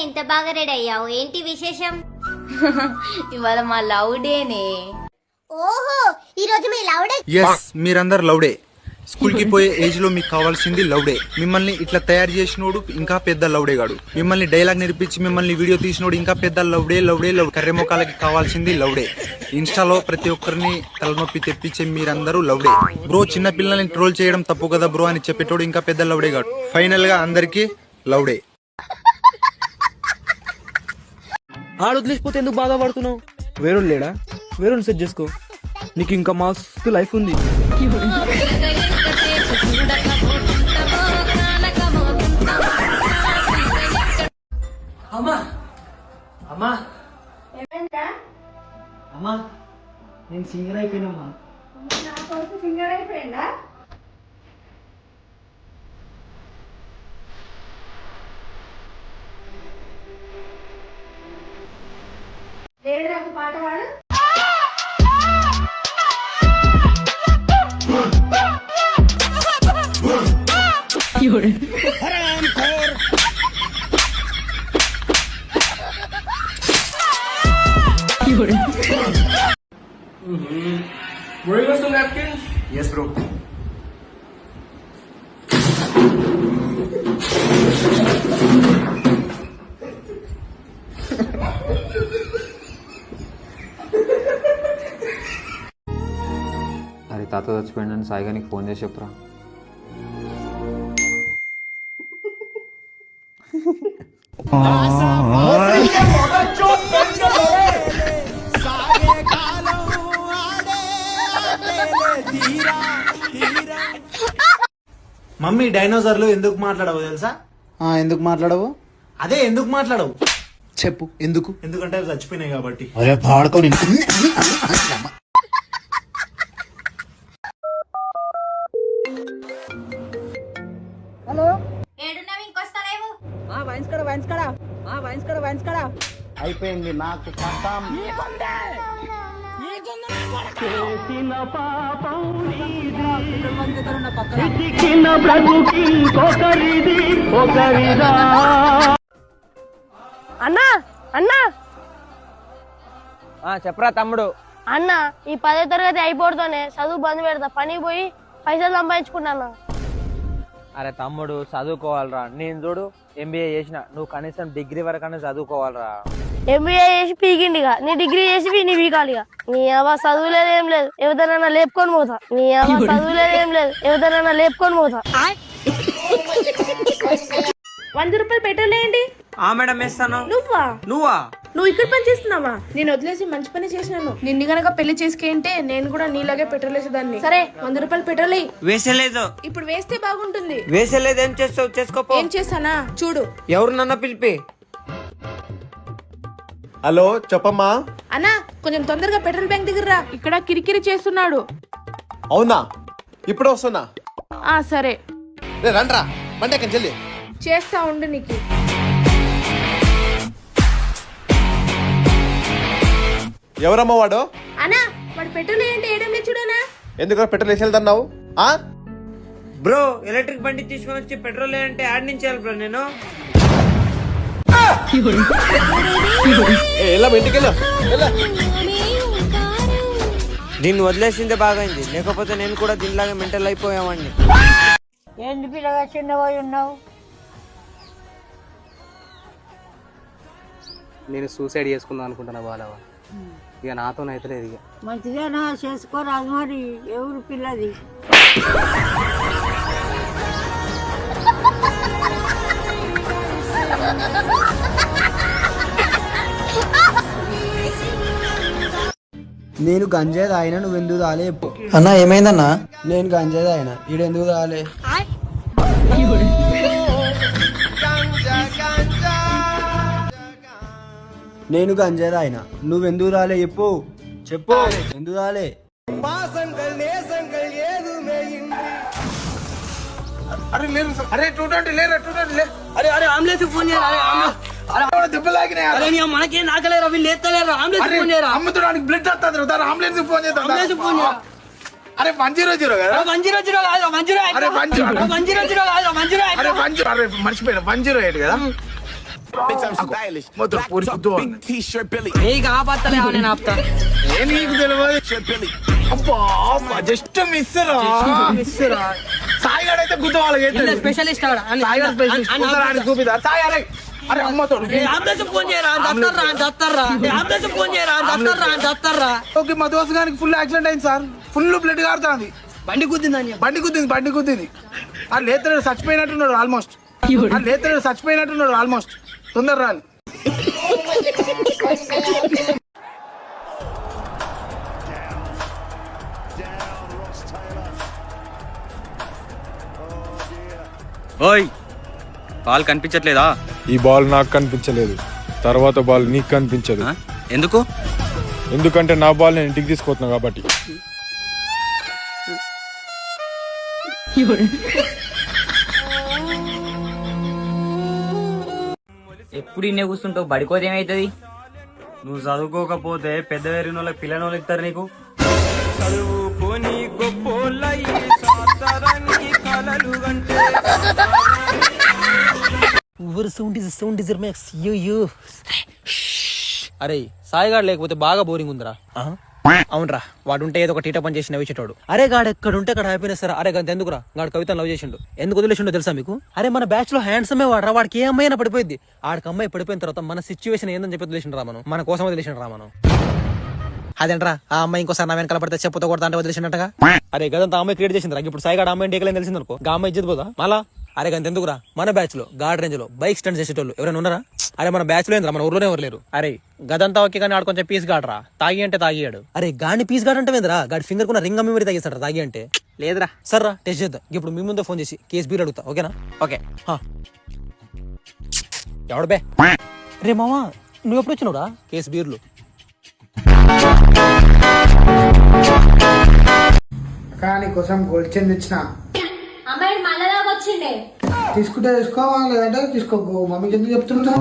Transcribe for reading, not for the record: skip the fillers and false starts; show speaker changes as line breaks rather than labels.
ఎంత బాగా రెడీ అయ్యావు, ఏంటి విశేషం?
ఇవాళ మా లవ్ డేనే.
ఓహో, ఈ రోజు మీ లవ్ డే.
ఎస్, మీరందరు లవ్డే. స్కూల్ కి పోయే ఏజ్ లో మీకు కావాల్సింది లవ్డే. మిమ్మల్ని ఇట్లా తయారు చేసినోడు ఇంకా పెద్ద లవ్డే గాడు. మిమ్మల్ని డైలాగ్ నేర్పించి మిమ్మల్ని వీడియో తీసినోడు ఇంకా పెద్ద లవ్డే. కర్రె మొక్కలకి కావాల్సింది లవ్డే. ఇన్స్టాలో ప్రతి ఒక్కరిని తలనొప్పి తెప్పించే మీరందరూ లవ్డే. బ్రో, చిన్న పిల్లల్ని ట్రోల్ చేయడం తప్పు కదా బ్రో అని చెప్పేటోడు ఇంకా పెద్ద లవ్డే గాడు. ఫైనల్ గా అందరికి లవ్డే.
ఆడు వదిలేసిపోతే ఎందుకు బాధపడుతున్నావు? వేరే లేడా? వేరే సెట్ చేసుకో, నీకు ఇంకా మస్తు లైఫ్ ఉంది. అమ్మా అమ్మా అమ్మా, నేను సింగర్ అయిపోయినమ్మా.
సింగర్ అయిపోయిందా? లేడు నాకు పాట పాడు.
Bring us some napkins.
Yes bro.
అరే తాత చచ్చిపోయిందని సాయిగా నీకు ఫోన్ చేసి చెప్పురా.
మమ్మీ, డైనోసార్లు ఎందుకు మాట్లాడవు తెలుసా?
ఎందుకు మాట్లాడవు?
అదే ఎందుకు మాట్లాడవు
చెప్పు. ఎందుకు?
ఎందుకంటే అవి చచ్చిపోయినాయి కాబట్టి.
హలో,
ఏడున్నావు, ఇంకొస్తలేవు?
వైన్స్ కడా
అయిపోయింది నాకు కథం.
అన్నా అన్నా
చెప్పరా తమ్ముడు.
అన్న, ఈ 10వ తరగతి అయిపోతూనే చదువు బంద్ పెడతా, పనికి పోయి పైసలు సంపాదించుకున్నాను.
అరే తమ్ముడు, చదువుకోవాలరా. నేను చూడు ఎంబీఏ చేసిన, నువ్వు కనీసం డిగ్రీ వరకనే చదువుకోవాలరా.
ఎంబీఏ చేసి పీకిండిగా, నీ డిగ్రీ చేసి నీ పీకాలిగా. నీ అవ్వ చదువు లేదు ఏం లేదు, ఎవరిదైనా లేపుకొని పోతా. నీ అవ్వ చదువు లేదు ఏం లేదు, ఎవరిదైనా లేపుకొని పోతా. 100 రూపాయలు పెట్రోల్ వేయండి.
మేడం వేస్తాను.
నువ్వా? నువ్వు ఇక్కడ పని చేస్తున్నావా? నేను వదిలేసి మంచి పని చేసినాను. నిన్ను గనక పెళ్లి చేసుకుంటే నేను కూడా నీలాగే పెట్రోల్ వేసేదాన్ని. సరే, 100 రూపాయలు పెట్రోల్ వేయి.
వేసలేదు.
ఇప్పుడు వేస్తే బాగుంటుంది.
వేసలేదు. ఏం చేస్తావు? చేసుకోపో.
ఏం చేస్తానా చూడు.
ఎవరు నన్న పిలిపి?
హలో, చెప్పమ్మా.
అన్నా, కొంచెం తొందరగా పెట్రోల్ బ్యాంక్ దగ్గర రా, ఇక్కడ కిరికిరి చేస్తున్నాడు.
అవునా? ఇప్పుడు వస్తున్నా.
సరే,
రండ్రా, బండి ఎక్కడి చెల్లి.
చేస్తా ఉండు నీకు.
ఎవరమ్మా వాడు?
అన్నా, వాడు పెట్రోల్ ఏంటి వేయడం లేదు చూడనా.
ఎందుకు పెట్రోల్ వేసి వెళ్తున్నావు?
బ్రో, ఎలక్ట్రిక్ బండి తీసుకొని వచ్చి పెట్రోల్ అంటే యాడ్ నుంచి బ్రో నేను. దీన్ని వదిలేసిందే బాగైంది, లేకపోతే నేను కూడా దీనిలాగా మెంటల్ అయిపోయామండి.
ఏంటి పిల్లగా చిన్నవాయి ఉన్నావు?
నేను సూసైడ్ చేసుకుందాం అనుకుంటున్నా బాలవ. ఇక నాతోనైతే లేదు. ఇక
మంచిదేనా, చేసుకోరాదు. మరి ఎవరు పిల్లది?
నేను గంజాయి తాగినా, నువ్వు ఎందుకు తాలే?
అన్నా ఏమైందన్నా?
నేను గంజాయి తాగినా, ఈడెందుకు తాలే? నేను గంజాయి తాగినా, నువ్వెందుకు రాలే? చెప్పు చెప్పు, ఎందుకు రాలే?
అరే లేదు, అరే 220 లేరా, 220 లే.
అరే అరే అంబులెన్స్ ఫోన్ చేయరా. మనకి నాకలేరా, వీళ్ళు ఎత్తలేరా. అంబులెన్స్ ఫోన్ చేయరా.
అమ్ముతాడానికి బ్లడ్ వస్తుంది, అంబులెన్స్ ఫోన్ చేద్దాం.
ఫోన్ చేయరా.
అరే 100 కదా?
100 కాదు, 108.
అరే 100
100 కాదు, 108.
అరే 100, అరే మర్చిపోయినా, 108 కదా?
నీకు ఆపత్తలే నేను ఆపుతా నీకు తెలియదు జస్ట్ మిస్ సాయిగాడు అయితే గుద్ద వాళ్ళకి స్పెషలిస్ట్ చూపిదా సాయి అరే అరే అమ్మతోడు ఫోన్ చేయరా ఓకే మా దోస్తు గారికి ఫుల్ యాక్సిడెంట్ అయింది సార్ ఫుల్ బ్లడ్ కారుతుంది బండి గుద్దింది ఆ లేతడు చచ్చిపోయినట్టున్నాడు ఆల్మోస్ట్ తొందర రాలి
ఓయ్ బాల్ కనిపించట్లేదా?
ఈ బాల్ నాకు కనిపించలేదు, తర్వాత బాల్ నీకు కనిపించదు.
ఎందుకు?
ఎందుకంటే నా బాల్ నేను ఇంటికి తీసుకుపోతున్నా కాబట్టి.
ఎప్పుడు ఇన్నే కూర్చుంటావు, బడికోతే ఏమైతుంది?
నువ్వు చదువుకోకపోతే పెద్ద వేరిన వాళ్ళకి పిల్లనోళ్ళు ఇస్తారు నీకు.
అరే సాయిగాడు లేకపోతే బాగా బోరింగ్ ఉందిరా. అవునరా, వాడు ఉంటే ఏదో ఒక టీట పని చేసి నవ్వించేటోడు. అరే గాడు ఎక్కడ ఉంటే అక్కడ హ్యాపీనెస్ రా. అరే గంత ఎందుకురా, గాడు కవిత లవ్ చేసిండు. ఎందుకు వదిలేసిండో తెలుసా మీకు? అరే మన బ్యాచ్ లో హ్యాండ్సమే వాడరా, వాడికి ఏ అమ్మాయి అయినా పడిపోయింది. ఆడికి అమ్మాయి పడిపోయిన తర్వాత మన సిచ్యువేషన్ ఏందని చెప్పి వదిలేసిండ్రా మనం, మన కోసం వదిలేసిండ్రా మనం. అదేంట్రా, ఆ అమ్మాయి ఇంకోసారి నా వెనకాల పడితే చెప్పుతో కొడతా అంటే వదిలేసినట్టుగా. అరే గదంతా అమ్మాయి క్రియేట్ చేసిందిరా. ఇప్పుడు సాయిగాడు అమ్మాయి డేకలేని తెలిసింది అనుకో, ఆ అమ్మాయి ఇజ్జత్ పోదా మళ్ళా. అరే గంత ఎందుకురా, మన బ్యాచ్ లో గార్డ్ రేంజ్ లో బైక్ స్టండ్ చేసేటోళ్ళు ఎవరైనా ఉన్నారా? అరే మన బ్యాచ్ లో ఏంద్రా, మన ఊర్లోనే ఎవరు లేరు. అరే గదంతా ఓకే కానీ ఆడు కొంచెం పీస్ గాడరా, తాగి అంటే తాగియాడు. అరే గాడిని పీస్ గాడు అంటే ఏంద్రా, గాడి ఫింగర్ కున్న రింగ్ అమ్మి మరి తాగేస్తాడు తాగి అంటే. లేదురా సర్రా టెస్ట్ చేద్దాం. ఇప్పుడు మీ ముందే ఫోన్ చేసి కేసు బీర్ అడుగుతా, ఓకేనా? ఓకే. ఎవడు బే? రే మామా నువ్వు ఎప్పుడు వచ్చినావురా కేసు బీర్లు?
కానీ కోసం గోల్డ్ చైన్ తెచ్చిన.
అమ్మాయి మళ్ళా వచ్చిండే,
తీసుకుంటే తీసుకోవాలి, లేదంటే తీసుకోకు. మమ్మీకి ఎందుకు చెప్తున్నా?